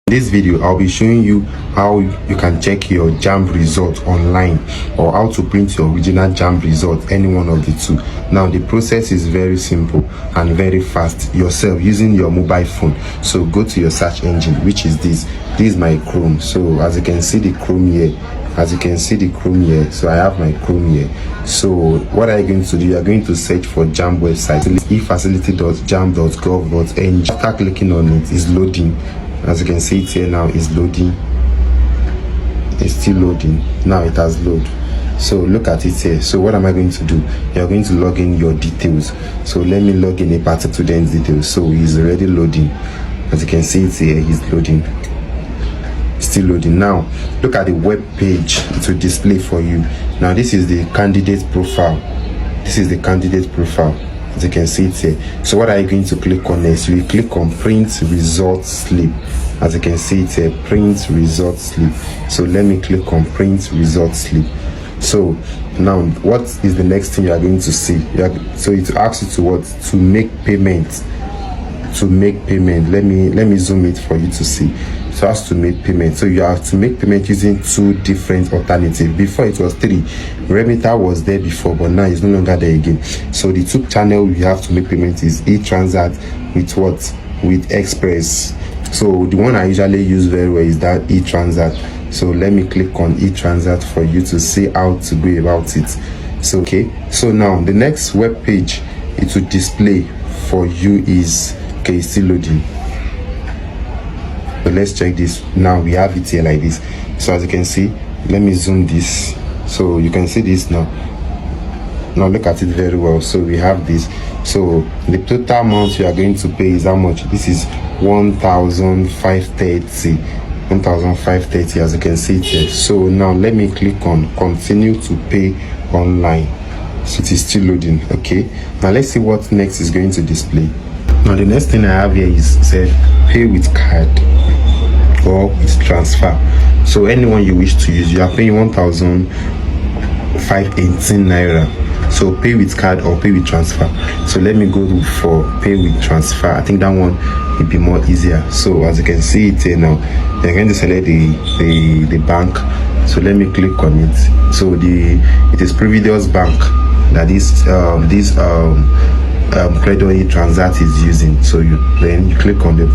This video I'll be showing you how you can check your JAMB result online, or how to print your original JAMB result, any one of the two. Now the process is very simple and very fast, yourself using your mobile phone. So go to your search engine, which is this is my Chrome. So as you can see the Chrome here, so I have my Chrome here. So what are you going to do? You are going to search for JAMB website, efacility.jamb.gov.ng. After clicking on it, it's loading. As you can see it here now, is loading. It's still loading. Now it has loaded. So look at it here. So what am I going to do? You're going to log in your details. So let me log in a particular student's details. So he's already loading. As you can see it here, he's loading. Still loading. Now look at the web page to display for you. Now this is the candidate profile. As you can see it here. So what are you going to click on next? You will click on print result slip. As you can see it here, print result slip. So let me click on print result slip. So now what is the next thing you are going to see? So it asks you to make payment. Let me zoom it for you to see. So it has to make payment. So you have to make payment using two different alternatives. Before it was three. Remitter was there before, but now it's no longer there again. So the two channel you have to make payment is e-transact with Express. So the one I usually use very well is that e-transact. So let me click on e-transact for you to see how to go about it. So okay, so now the next web page it will display for you is it's still loading. So let's check this. Now we have it here like this. So as you can see, let me zoom this so you can see this now. Now look at it very well. So we have this. So the total amount you are going to pay is how much? This is 1,530 as you can see it here. So now let me click on continue to pay online. So it is still loading. Okay, now let's see what next is going to display. Now the next thing I have here is said pay with card or with transfer. So anyone you wish to use, you are paying 1,518 naira. So pay with card or pay with transfer. So let me go for pay with transfer. I think that one will be more easier. So as you can see it here now, you're going to select the bank. So let me click on it. So it is Previous Bank that is Credit e-transact is using. So then you click on the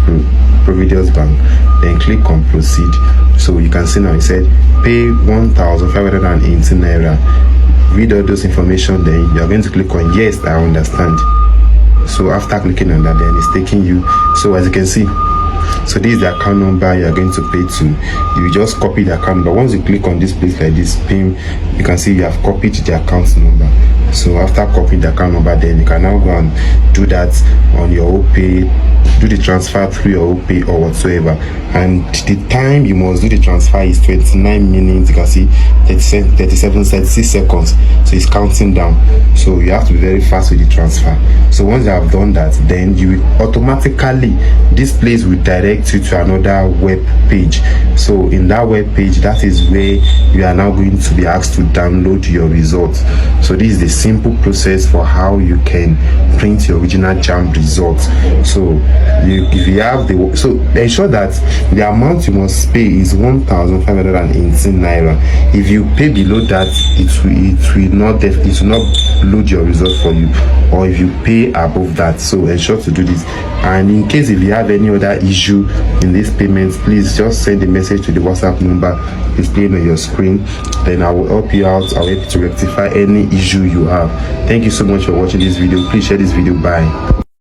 Previous Bank, then click on proceed. So you can see now it said pay 1,518 naira. Read all those information, then you are going to click on yes, I understand. So after clicking on that, then it's taking you. So as you can see, so this is the account number you are going to pay to. You just copy the account number. Once you click on this place like this, PIN, you can see you have copied the account number. So after copying the account number, then you can now go and do that on your OPay, do the transfer through your OPay or whatsoever. And the time you must do the transfer is 29 minutes. You can see 36 seconds. So it's counting down. So you have to be very fast with the transfer. So once you have done that, then you will automatically, this place will direct you to another web page. So in that web page, that is where you are now going to be asked to download your results. So this is the simple process for how you can print your original JAMB results. So if you have so ensure that the amount you must pay is 1,518 naira. If you pay below that, it will not load your result for you, or if you pay above that. So ensure to do this. And in case if you have any other issue in this payment, please just send a message to the WhatsApp number displayed on your screen. Then I will help you out. I'll help you to rectify any issue you have. Thank you so much for watching this video. Please share this video. Bye.